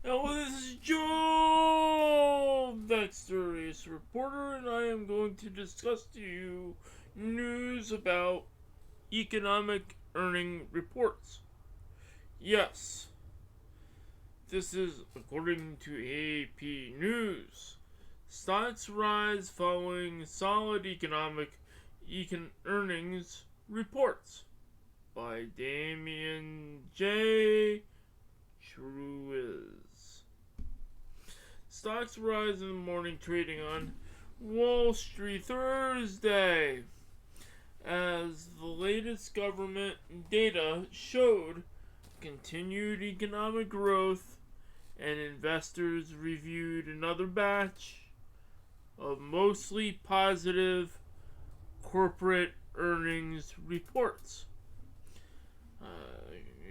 Hello, this is Joe Vexter, reporter, and I am going to discuss to you news about economic earning reports. Yes, this is according to AP News. Stocks rise following solid economic earnings reports by Damien J. Truiz. Stocks rise in the morning trading on Wall Street Thursday as the latest government data showed continued economic growth and investors reviewed another batch of mostly positive corporate earnings reports.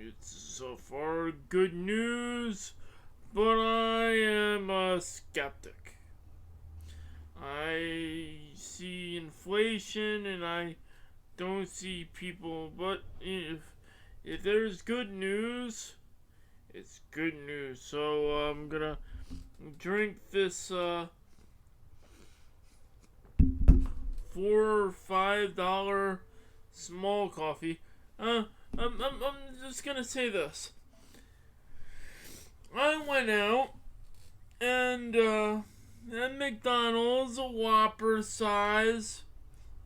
It's so far good news, but I am a skeptic. I see inflation and I don't see people, but if there's good news, it's good news. So I'm gonna drink this $4 or $5 small coffee. I'm just gonna say this. I went out and at McDonald's, a Whopper size,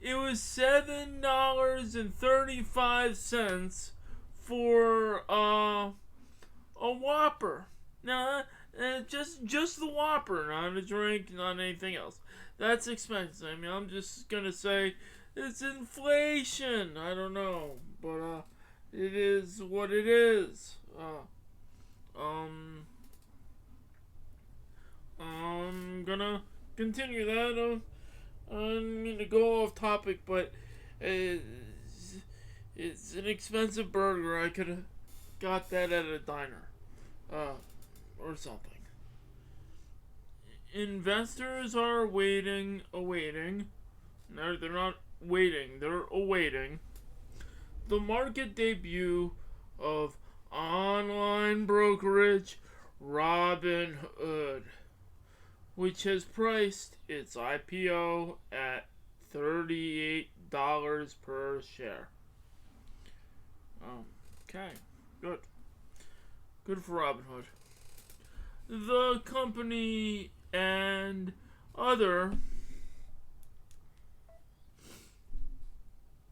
it was $7.35 for a Whopper. Now, just the Whopper, not a drink, not anything else. That's expensive. I mean, I'm just gonna say it's inflation. I don't know, but it is what it is. I'm gonna continue that. I don't mean to go off topic, but it's an expensive burger. I could have got that at a diner, or something. Investors are awaiting. No, they're not waiting. They're awaiting the market debut of online brokerage Robinhood, which has priced its IPO at $38 per share. Okay, good. Good for Robinhood. The company and other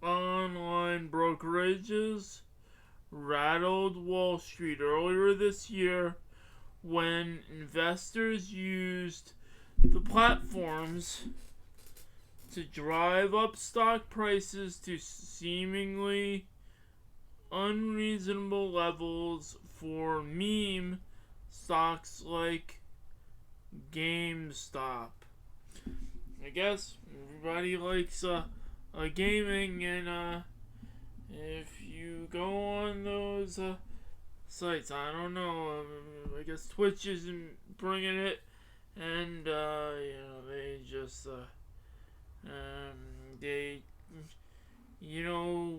online brokerages rattled Wall Street earlier this year when investors used the platforms to drive up stock prices to seemingly unreasonable levels for meme stocks like GameStop. I guess everybody likes gaming, and if you go on those sites, I don't know, I guess Twitch isn't bringing it, and they just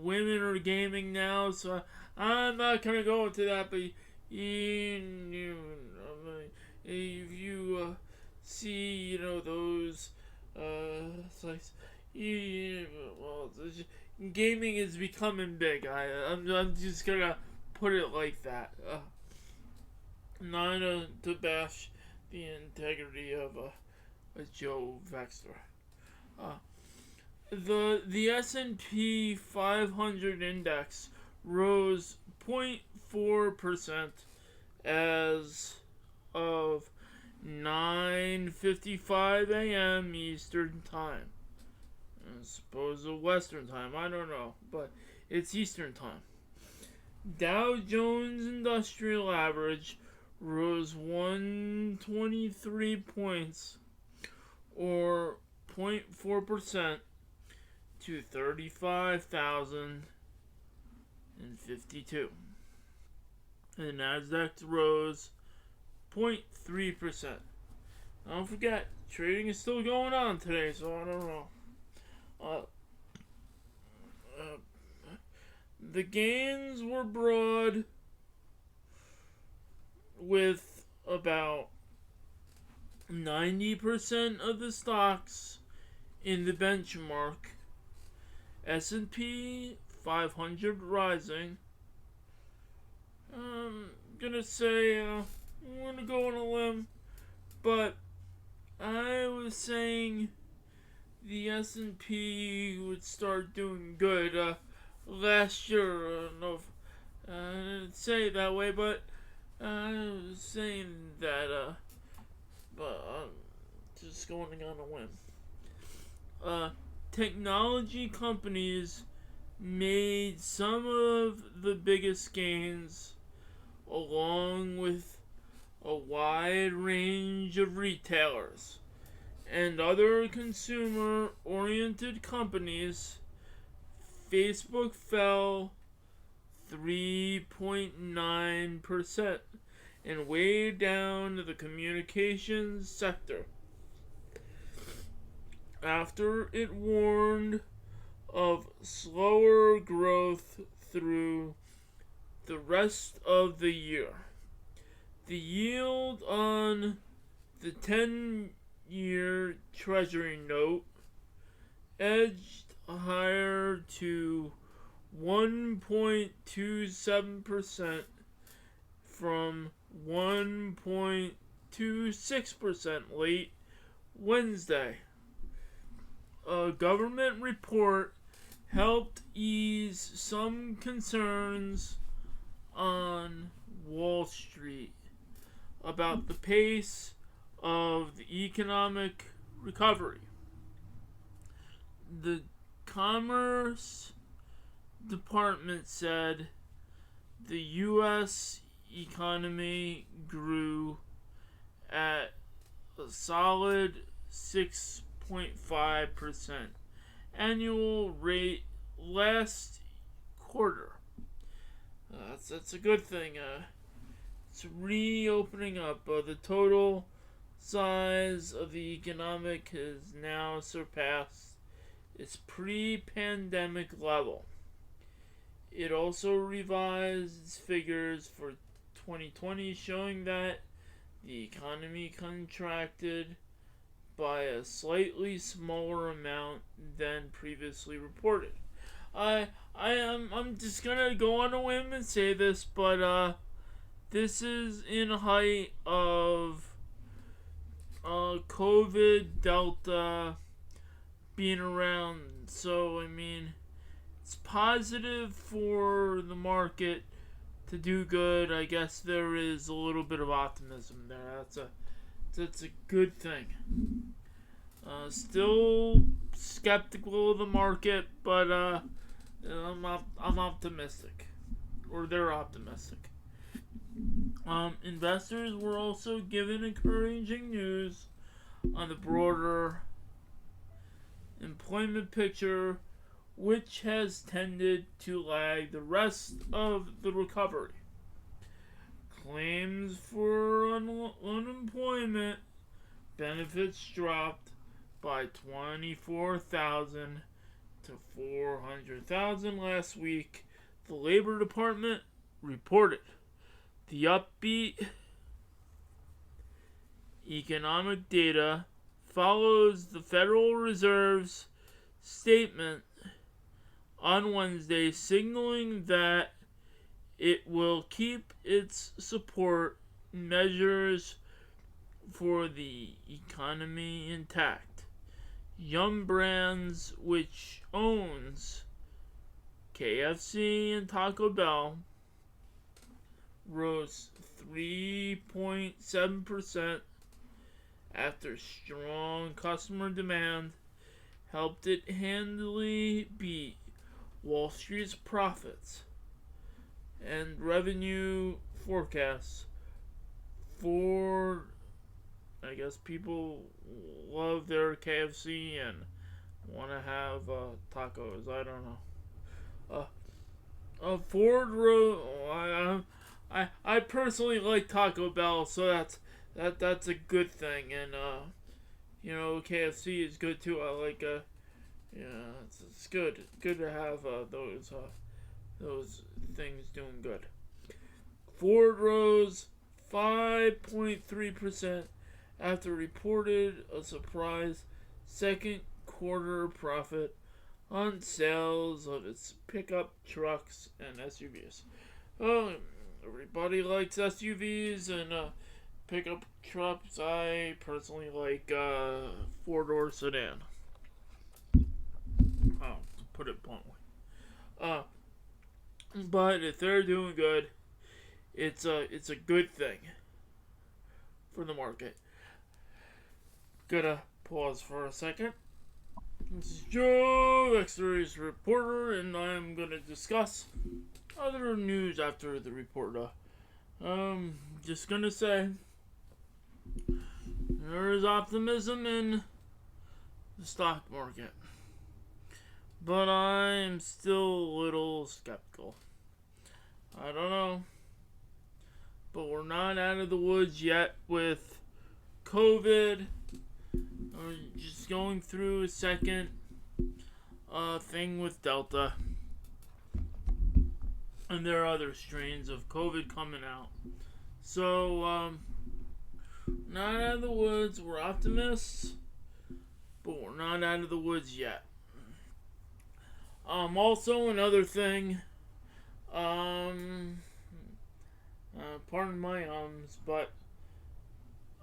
women are gaming now, so I'm not gonna go into that, but if you see those sites, gaming is becoming big. I'm just gonna put it like that. Not to bash the integrity of Joe Vexter. The S&P 500 index rose 0.4% as of 9:55 a.m. Eastern Time. I suppose a Western Time, I don't know, but it's Eastern Time. Dow Jones Industrial Average rose 123 points, or 0.4%, to 35,052. And the Nasdaq rose 0.3%. Don't forget, trading is still going on today, so I don't know. The gains were broad, with about 90% of the stocks in the benchmark. S&P 500 rising. I'm gonna say, I'm gonna go on a limb, but I was saying the S&P would start doing good last year. I don't know if I didn't say it that way, but I was saying that, but I'm just going on a whim. Technology companies made some of the biggest gains, along with a wide range of retailers and other consumer-oriented companies. Facebook fell 3.9% and way down the communications sector after it warned of slower growth through the rest of the year. The yield on the 10-year Treasury note edged higher to 1.27% from 1.26% late Wednesday. A government report helped ease some concerns on Wall Street about the pace of the economic recovery. The Commerce Department said the U.S. economy grew at a solid 6.5% annual rate last quarter. That's a good thing. It's reopening up. The total size of the economic has now surpassed its pre-pandemic level. It also revised its figures for 2020, showing that the economy contracted by a slightly smaller amount than previously reported. I'm just gonna go on a whim and say this, but this is in height of COVID Delta being around. So I mean, it's positive for the market to do good. I guess there is a little bit of optimism there. That's a good thing. Still skeptical of the market, but I'm optimistic, or they're optimistic. Investors were also given encouraging news on the broader employment picture, which has tended to lag the rest of the recovery. Claims for unemployment benefits dropped by 24,000 to 400,000 last week, the Labor Department reported. The upbeat economic data follows the Federal Reserve's statement on Wednesday, signaling that it will keep its support measures for the economy intact. Yum Brands, which owns KFC and Taco Bell, rose 3.7% after strong customer demand helped it handily beat Wall Street's profits and revenue forecasts. For, I guess, people love their KFC and want to have tacos. I don't know. Ford rose. I personally like Taco Bell, so that's a good thing, and KFC is good too. I like it's good to have those things doing good. Ford rose 5.3% after reported a surprise second quarter profit on sales of its pickup trucks and SUVs. Oh, everybody likes SUVs and pickup trucks. I personally like four-door sedan. Oh, to put it bluntly. But if they're doing good, it's a good thing for the market. Gonna pause for a second. This is Joe, Exteriors Reporter, and I'm gonna discuss other news after the report. Just gonna say there is optimism in the stock market, but I'm still a little skeptical. I don't know, but we're not out of the woods yet with COVID. We're just going through a second thing with Delta, and there are other strains of COVID coming out. So, not out of the woods. We're optimists, but we're not out of the woods yet. Also another thing, pardon my ums, but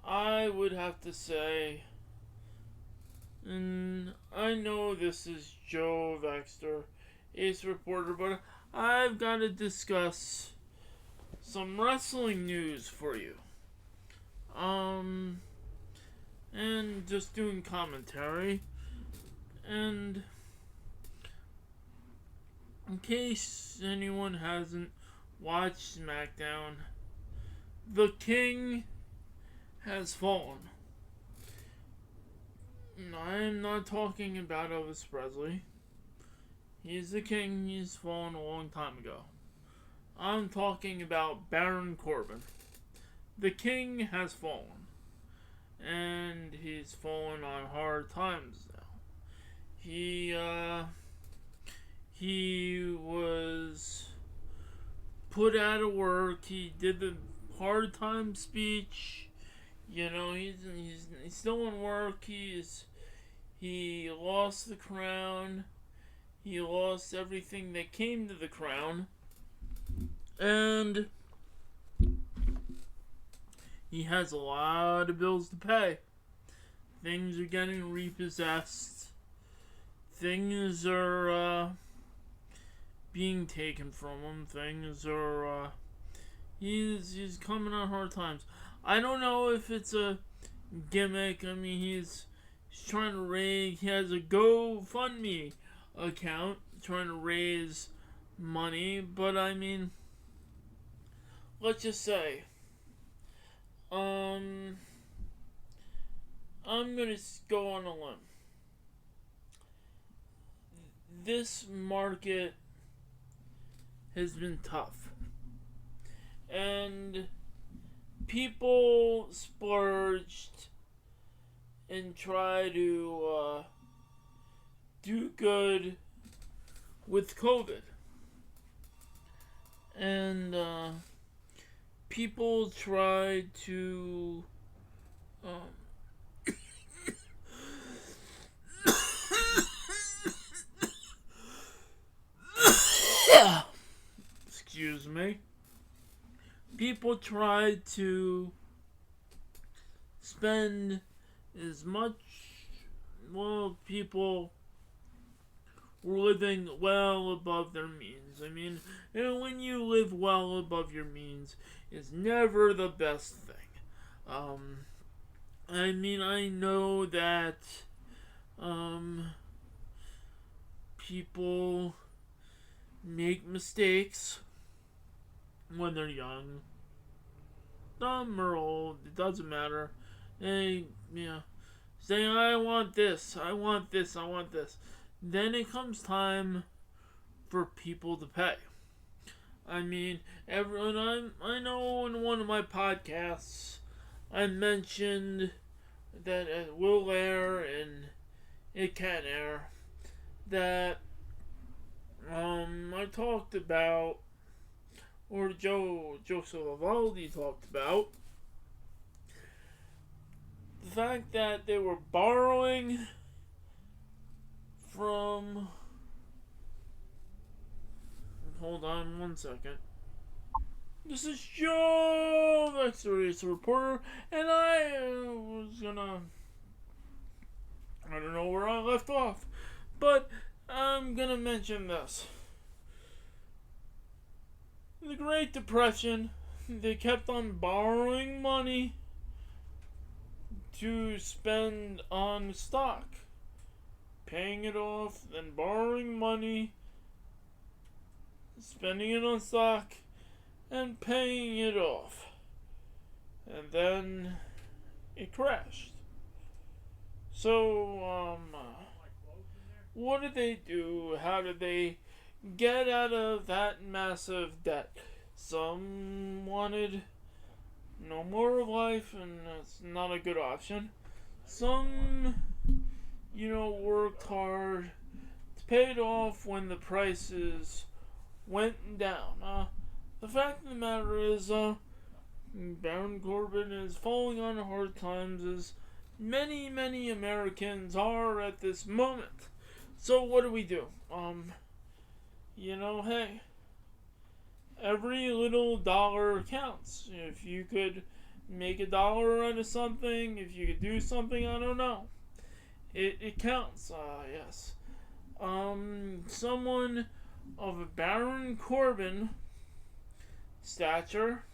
I would have to say, and I know this is Joe Vexter, Ace Reporter, but I've got to discuss some wrestling news for you. And just doing commentary. And in case anyone hasn't watched SmackDown, the King has fallen. I'm not talking about Elvis Presley. He's the King. He's fallen a long time ago. I'm talking about Baron Corbin. The King has fallen. And he's fallen on hard times now. He was put out of work. He did the hard time speech. You know, he's still in work. He lost the crown. He lost everything that came to the crown. And he has a lot of bills to pay. Things are getting repossessed. Things are being taken from him. Things are he's coming on hard times. I don't know if it's a gimmick. I mean, he's trying to raise. He has a GoFundMe account trying to raise money, but I mean, let's just say, I'm gonna go on a limb. This market has been tough, and people splurged and try to do good with COVID. And people tried to excuse me. People tried to spend as much, well, people were living well above their means. I mean, when you live well above your means, it's never the best thing. I mean, I know that people make mistakes when they're young, dumb or old, it doesn't matter. They, say, I want this, I want this, I want this. Then it comes time for people to pay. I mean, everyone, I know in one of my podcasts, I mentioned that it will air and it can air, that I talked about or Joseph Vivaldi talked about, the fact that they were borrowing from... Hold on one second. This is Joe Vexter, reporter, and I was gonna... I don't know where I left off, but I'm gonna mention this. The Great Depression, they kept on borrowing money to spend on stock, paying it off, then borrowing money, spending it on stock, and paying it off. And then it crashed. So, what did they do? How did they get out of that massive debt? Some wanted no more of life, and that's not a good option. Some, worked hard to pay it off when the prices went down. The fact of the matter is, Baron Corbin is falling on hard times, as many, many Americans are at this moment. So what do we do? Hey, every little dollar counts. If you could make $1 out of something, if you could do something, I don't know. It counts, yes. Someone of a Baron Corbin stature,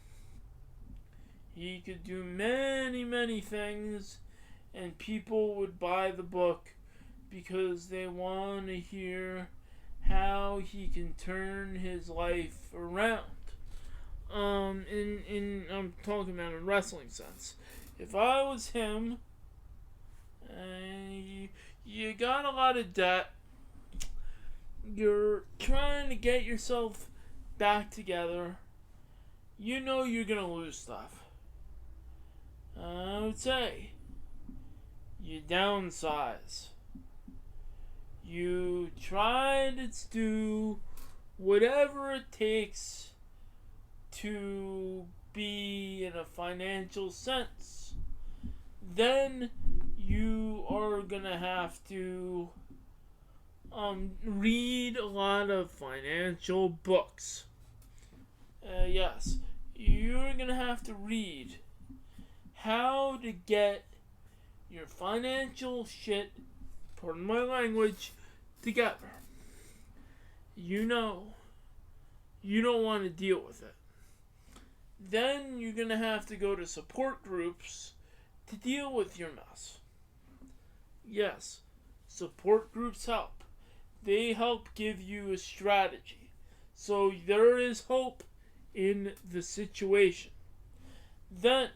he could do many, many things, and people would buy the book because they want to hear how he can turn his life around. I'm talking about in wrestling sense. If I was him, you got a lot of debt, you're trying to get yourself back together, you're gonna lose stuff. I would say you downsize. You try to do whatever it takes to be in a financial sense. Then you are gonna have to read a lot of financial books. Yes, you're gonna have to read how to get your financial shit, pardon my language, together. You don't want to deal with it. Then you're gonna have to go to support groups to deal with your mess. Yes, support groups help. They help give you a strategy. So there is hope in the situation. Then,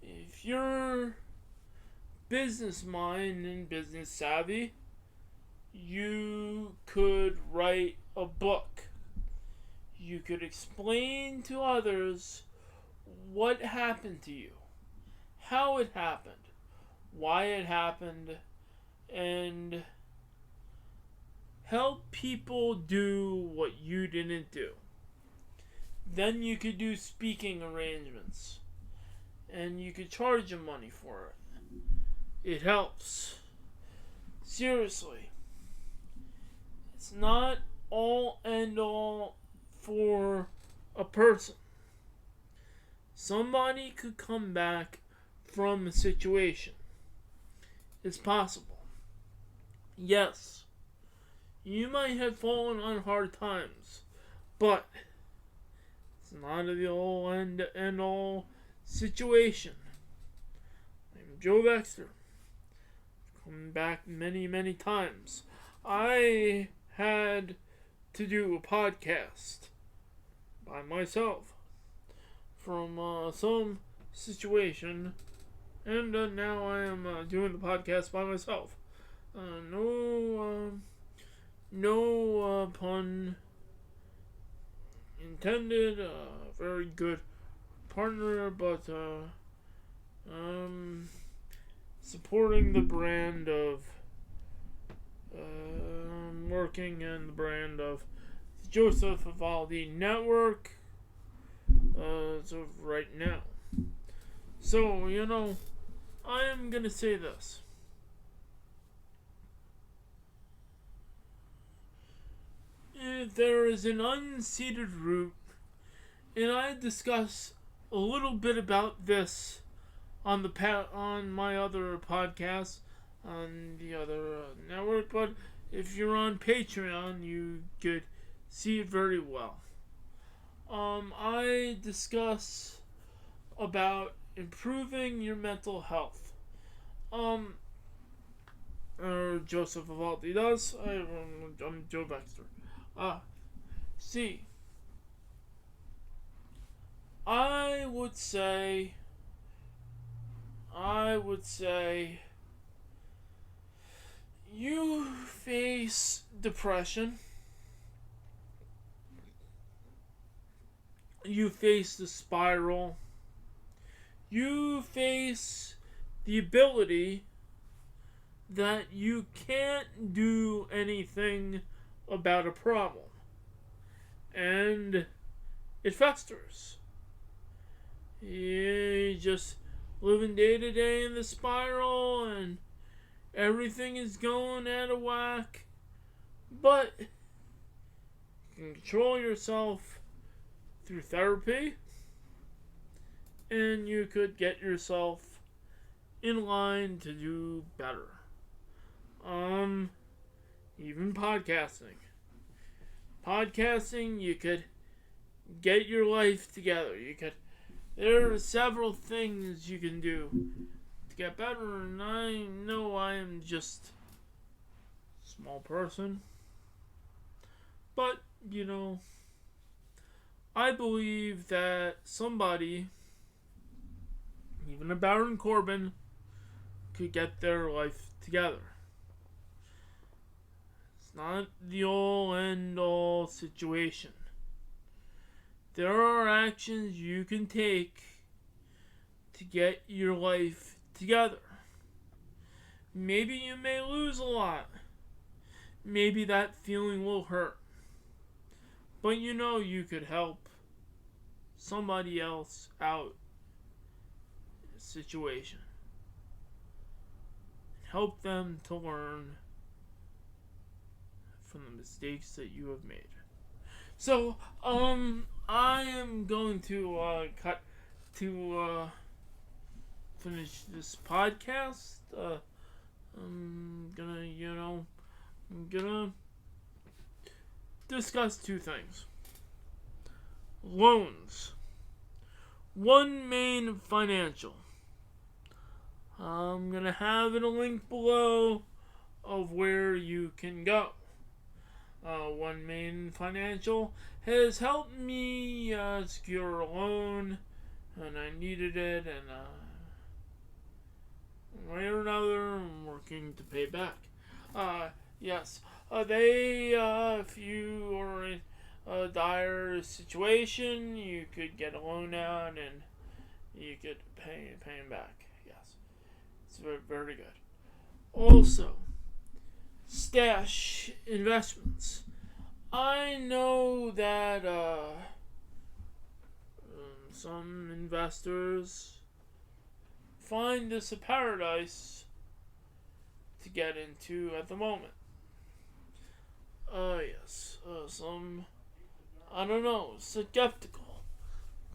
if you're business mind and business savvy, you could write a book. You could explain to others what happened to you, how it happened, why it happened, and help people do what you didn't do. Then you could do speaking arrangements, and you could charge them money for it. It helps. Seriously. It's not all and all for a person. Somebody could come back from a situation. It's possible. Yes, you might have fallen on hard times, but it's not the all and all situation. I'm Joe Vexter. I've come back many, many times. I had to do a podcast by myself from some situation, and now I am doing the podcast by myself. No pun intended. Very good partner, but supporting the brand of working in the brand of the Joseph Vivaldi Network. as of right now. So, I am going to say this. If there is an unseated root, and I discuss a little bit about this on my other podcast on the other network, but if you're on Patreon, you could see it very well. I discuss about improving your mental health. Joseph Avaldi does. I'm Joe Baxter. See, I would say you face depression. You face the spiral. You face the ability that you can't do anything about a problem. And it festers. You just living day to day in the spiral and everything is going out of whack. But you can control yourself through therapy, and you could get yourself in line to do better. Even podcasting. You could get your life together. There are several things you can do to get better, and I know I am just a small person. But, I believe that somebody, even a Baron Corbin, could get their life together. It's not the all end all situation. There are actions you can take to get your life together. Maybe you may lose a lot. Maybe that feeling will hurt. But you could help somebody else out in a situation. Help them to learn from the mistakes that you have made. So, I am going to cut to finish this podcast. I'm gonna discuss two things. Loans. One Main Financial. I'm gonna have a link below of where you can go. One Main Financial has helped me secure a loan, and I needed it, and one way or another, I'm working to pay back. Yes, if you are in a dire situation, you could get a loan out, and you could pay them back. Yes, it's very, very good. Also, stash investments. I know that some investors find this a paradise to get into at the moment. Yes, some, I don't know, skeptical.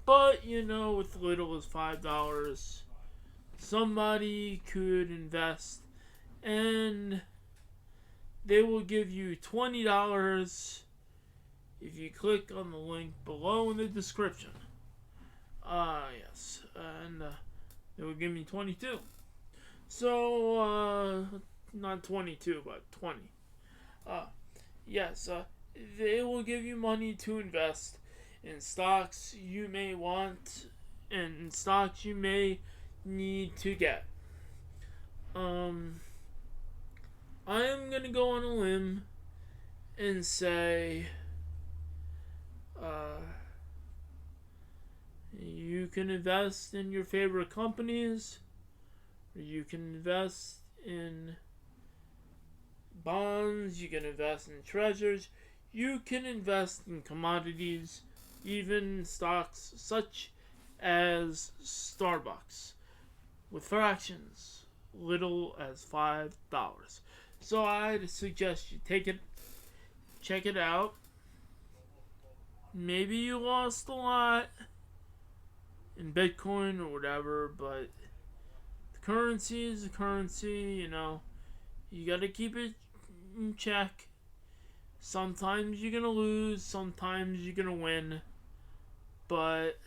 But, with little as $5, somebody could invest, and they will give you $20 if you click on the link below in the description. Yes, and they will give me 22. So, not 22, but 20. Yes, they will give you money to invest in stocks you may want and stocks you may need to get. I am going to go on a limb and say you can invest in your favorite companies, or you can invest in bonds, you can invest in treasures, you can invest in commodities, even stocks such as Starbucks with fractions little as $5. So I'd suggest you check it out. Maybe you lost a lot in Bitcoin or whatever, but the currency is the currency, you know. You gotta keep it in check. Sometimes you're gonna lose, sometimes you're gonna win, but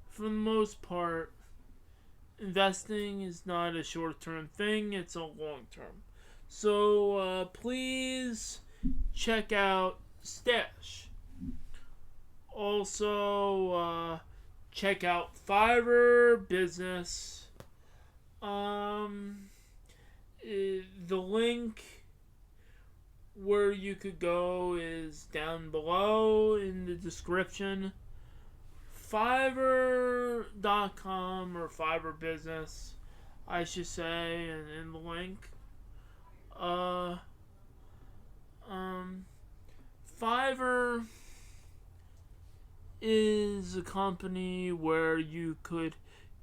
for the most part, investing is not a short-term thing, it's a long-term. So please check out Stash. Also, check out Fiverr Business. The link where you could go is down below in the description. Fiverr.com or Fiverr Business, I should say, and in the link. Fiverr is a company where you could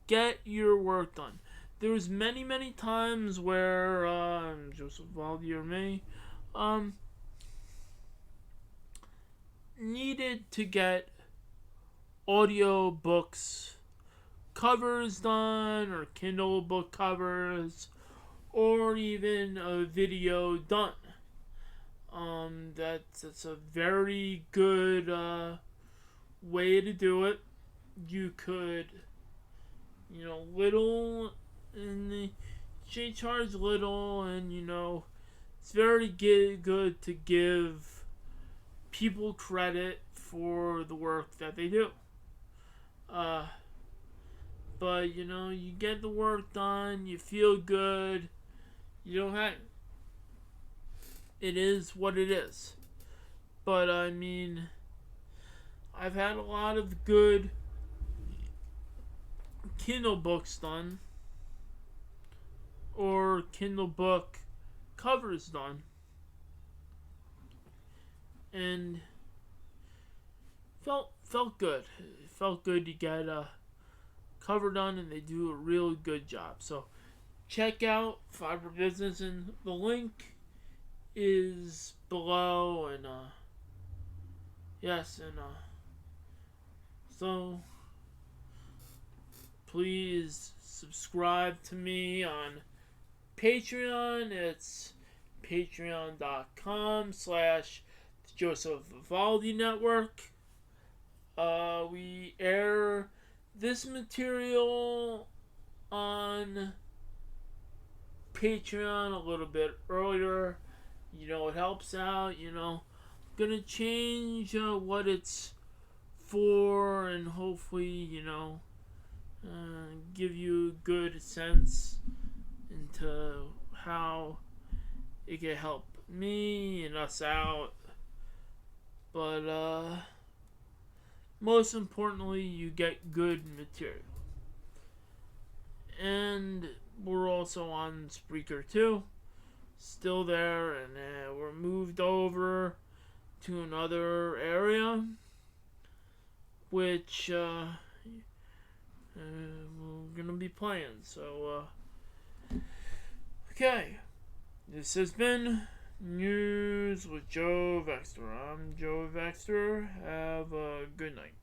get your work done. There's many times where Joseph Valdi or me needed to get audio books covers done, or Kindle book covers, or even a video done. That's a very good way to do it. You could, you know, little, and they charge little, and you know, it's very good to give people credit for the work that they do. But you know, you get the work done, you feel good, you don't have. It is what it is. But I mean, I've had a lot of good Kindle books done, or Kindle book covers done, and felt good. It felt good to get a cover done, and they do a real good job. So check out Fiverr Business, and the link is below, and yes, and so please subscribe to me on Patreon. It's patreon.com/Joseph Vivaldi Network. We air this material on Patreon a little bit earlier. You know, it helps out. You know, gonna change what it's for, and hopefully, you know, give you a good sense into how it can help me and us out. But most importantly, you get good material. And we're also on Spreaker too. Still there, and we're moved over to another area, which we're gonna be playing. So okay, this has been News with Joe Vexter. I'm Joe Vexter. Have a good night.